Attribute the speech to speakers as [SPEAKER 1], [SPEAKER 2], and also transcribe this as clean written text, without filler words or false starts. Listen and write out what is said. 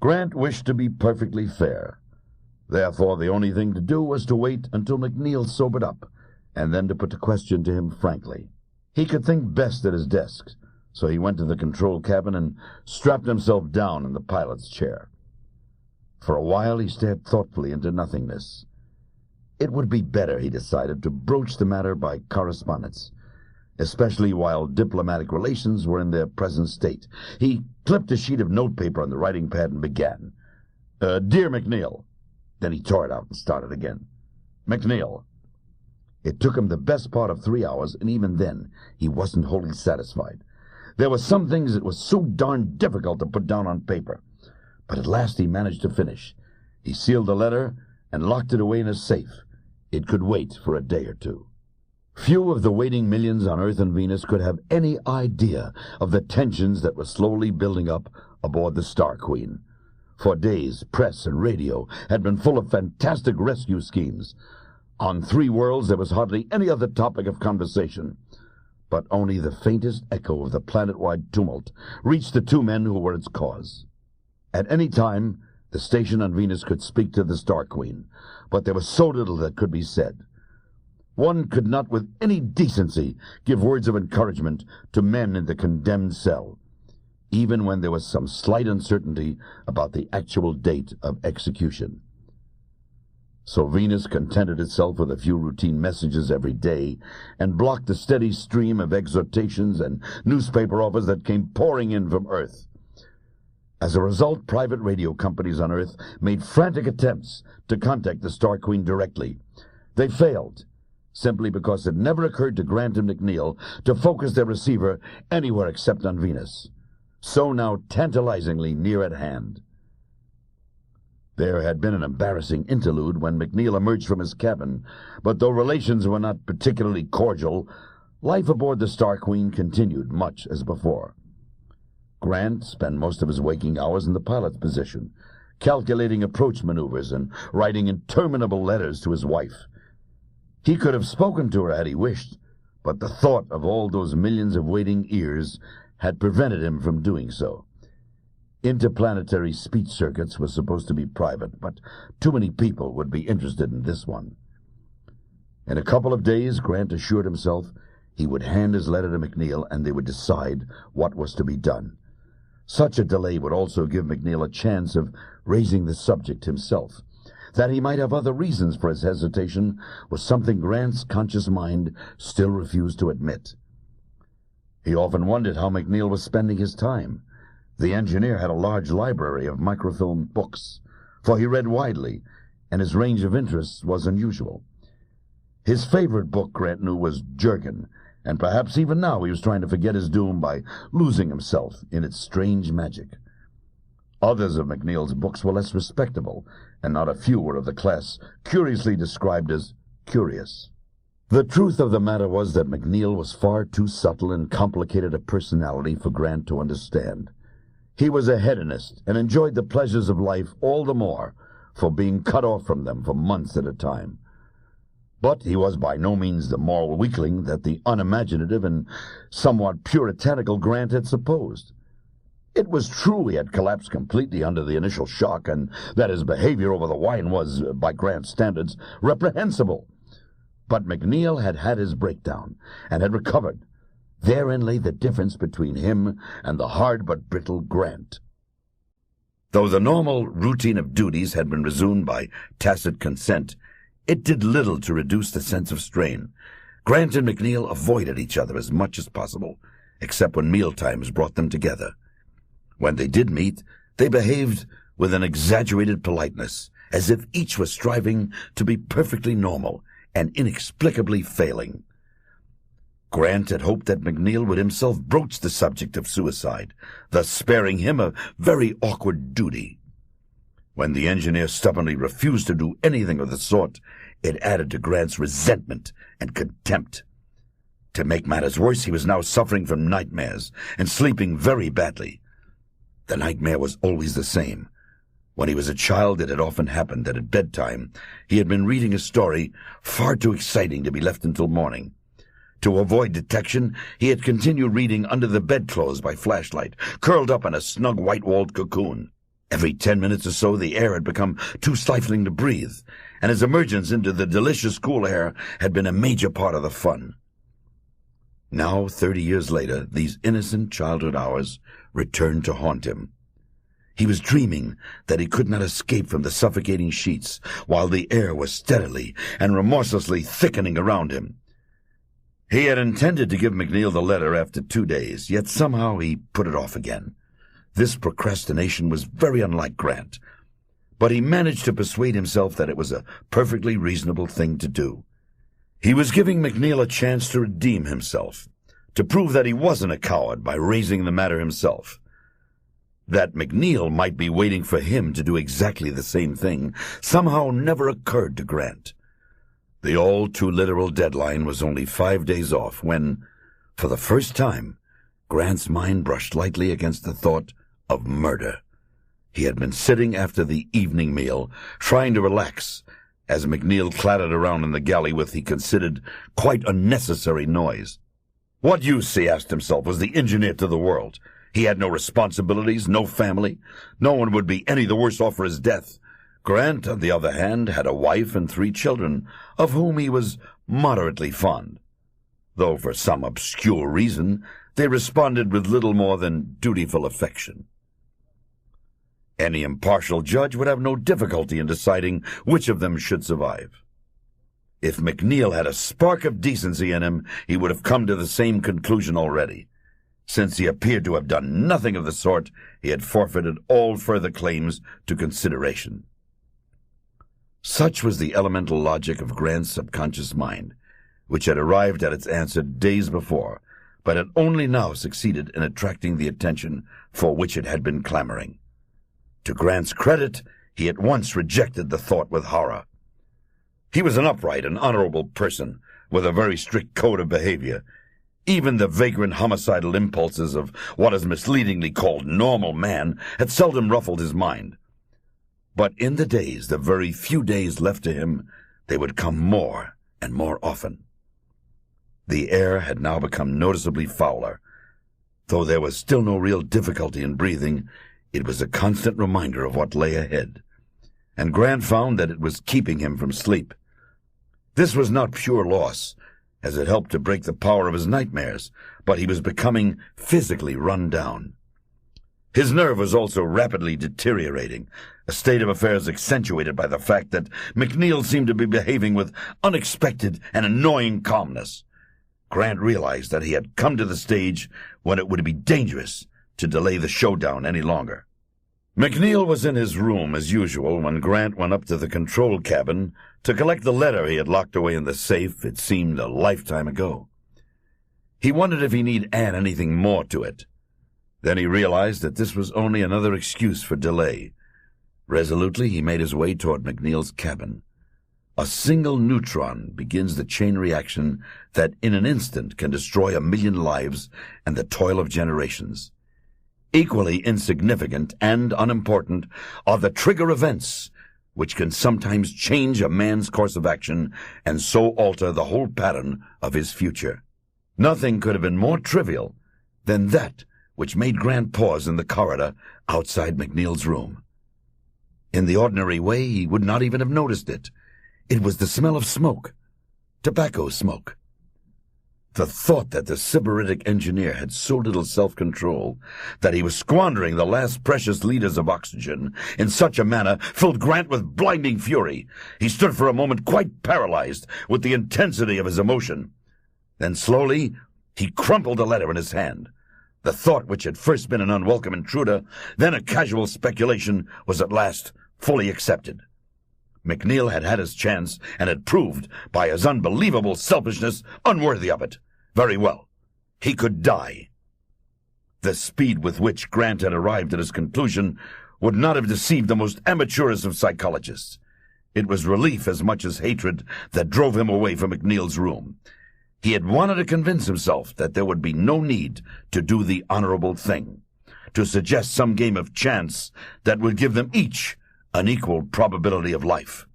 [SPEAKER 1] Grant wished to be perfectly fair. Therefore, the only thing to do was to wait until McNeil sobered up, and then to put the question to him frankly. He could think best at his desk, so he went to the control cabin and strapped himself down in the pilot's chair. For a while he stared thoughtfully into nothingness. It would be better, he decided, to broach the matter by correspondence, especially while diplomatic relations were in their present state. He clipped a sheet of notepaper on the writing pad and began. Dear McNeil. Then he tore it out and started again. McNeil. It took him the best part of 3 hours, and even then he wasn't wholly satisfied. There were some things it was so darn difficult to put down on paper. But at last he managed to finish. He sealed the letter and locked it away in his safe. It could wait for a day or two. Few of the waiting millions on Earth and Venus could have any idea of the tensions that were slowly building up aboard the Star Queen. For days, press and radio had been full of fantastic rescue schemes. On 3 worlds there was hardly any other topic of conversation, but only the faintest echo of the planet-wide tumult reached the 2 men who were its cause. At any time, the station on Venus could speak to the Star Queen, but there was so little that could be said. One could not with any decency give words of encouragement to men in the condemned cell, even when there was some slight uncertainty about the actual date of execution. So Venus contented itself with a few routine messages every day and blocked the steady stream of exhortations and newspaper offers that came pouring in from Earth. As a result, private radio companies on Earth made frantic attempts to contact the Star Queen directly. They failed, simply because it never occurred to Grant and McNeil to focus their receiver anywhere except on Venus, so now tantalizingly near at hand. There had been an embarrassing interlude when McNeil emerged from his cabin, but though relations were not particularly cordial, life aboard the Star Queen continued much as before. Grant spent most of his waking hours in the pilot's position, calculating approach maneuvers and writing interminable letters to his wife. He could have spoken to her had he wished, but the thought of all those millions of waiting ears had prevented him from doing so. Interplanetary speech circuits were supposed to be private, but too many people would be interested in this one. In a couple of days, Grant assured himself he would hand his letter to McNeil and they would decide what was to be done. Such a delay would also give McNeil a chance of raising the subject himself. That he might have other reasons for his hesitation was something Grant's conscious mind still refused to admit. He often wondered how McNeil was spending his time. The engineer had a large library of microfilm books, for he read widely, and his range of interests was unusual. His favorite book, Grant knew, was Jurgen, and perhaps even now he was trying to forget his doom by losing himself in its strange magic. Others of McNeil's books were less respectable, and not a few were of the class curiously described as curious. The truth of the matter was that McNeil was far too subtle and complicated a personality for Grant to understand. He was a hedonist and enjoyed the pleasures of life all the more for being cut off from them for months at a time. But he was by no means the moral weakling that the unimaginative and somewhat puritanical Grant had supposed. It was true he had collapsed completely under the initial shock, and that his behavior over the wine was, by Grant's standards, reprehensible. But McNeil had had his breakdown, and had recovered. Therein lay the difference between him and the hard but brittle Grant. Though the normal routine of duties had been resumed by tacit consent, it did little to reduce the sense of strain. Grant and McNeil avoided each other as much as possible, except when mealtimes brought them together. When they did meet, they behaved with an exaggerated politeness, as if each was striving to be perfectly normal and inexplicably failing. Grant had hoped that McNeil would himself broach the subject of suicide, thus sparing him a very awkward duty. When the engineer stubbornly refused to do anything of the sort, it added to Grant's resentment and contempt. To make matters worse, he was now suffering from nightmares and sleeping very badly. The nightmare was always the same. When he was a child, it had often happened that at bedtime he had been reading a story far too exciting to be left until morning. To avoid detection, he had continued reading under the bedclothes by flashlight, curled up in a snug white-walled cocoon. Every 10 minutes or so, the air had become too stifling to breathe, and his emergence into the delicious cool air had been a major part of the fun. Now, 30 years later, these innocent childhood hours returned to haunt him. He was dreaming that he could not escape from the suffocating sheets while the air was steadily and remorselessly thickening around him. He had intended to give McNeil the letter after 2 days, yet somehow he put it off again. This procrastination was very unlike Grant, but he managed to persuade himself that it was a perfectly reasonable thing to do. He was giving McNeil a chance to redeem himself, to prove that he wasn't a coward by raising the matter himself. That McNeil might be waiting for him to do exactly the same thing somehow never occurred to Grant. The all-too-literal deadline was only 5 days off when, for the first time, Grant's mind brushed lightly against the thought of murder. He had been sitting after the evening meal, trying to relax, as McNeil clattered around in the galley with, he considered, quite unnecessary noise. What use, he asked himself, was the engineer to the world? He had no responsibilities, no family. No one would be any the worse off for his death. Grant, on the other hand, had a wife and 3 children, of whom he was moderately fond, though for some obscure reason they responded with little more than dutiful affection. Any impartial judge would have no difficulty in deciding which of them should survive. If McNeil had a spark of decency in him, he would have come to the same conclusion already. Since he appeared to have done nothing of the sort, he had forfeited all further claims to consideration. Such was the elemental logic of Grant's subconscious mind, which had arrived at its answer days before, but had only now succeeded in attracting the attention for which it had been clamoring. To Grant's credit, he at once rejected the thought with horror. He was an upright and honorable person, with a very strict code of behavior. Even the vagrant homicidal impulses of what is misleadingly called normal man had seldom ruffled his mind. But in the very few days left to him, they would come more and more often. The air had now become noticeably fouler. Though there was still no real difficulty in breathing, it was a constant reminder of what lay ahead, and Grant found that it was keeping him from sleep. This was not pure loss, as it helped to break the power of his nightmares, but he was becoming physically run down. His nerve was also rapidly deteriorating, a state of affairs accentuated by the fact that McNeil seemed to be behaving with unexpected and annoying calmness. Grant realized that he had come to the stage when it would be dangerous to delay the showdown any longer. McNeil was in his room as usual when Grant went up to the control cabin to collect the letter he had locked away in the safe, it seemed a lifetime ago. He wondered if he need add anything more to it. Then he realized that this was only another excuse for delay. Resolutely, he made his way toward McNeil's cabin. A single neutron begins the chain reaction that in an instant can destroy 1,000,000 lives and the toil of generations. Equally insignificant and unimportant are the trigger events, which can sometimes change a man's course of action and so alter the whole pattern of his future. Nothing could have been more trivial than that which made Grant pause in the corridor outside McNeil's room. In the ordinary way, he would not even have noticed it. It was the smell of smoke, tobacco smoke. The thought that the sybaritic engineer had so little self-control that he was squandering the last precious liters of oxygen in such a manner filled Grant with blinding fury. He stood for a moment quite paralyzed with the intensity of his emotion. Then slowly he crumpled the letter in his hand. The thought, which had first been an unwelcome intruder, then a casual speculation, was at last fully accepted. McNeil had had his chance and had proved, by his unbelievable selfishness, unworthy of it. Very well. He could die. The speed with which Grant had arrived at his conclusion would not have deceived the most amateurist of psychologists. It was relief as much as hatred that drove him away from McNeil's room. He had wanted to convince himself that there would be no need to do the honorable thing, to suggest some game of chance that would give them each an equal probability of life.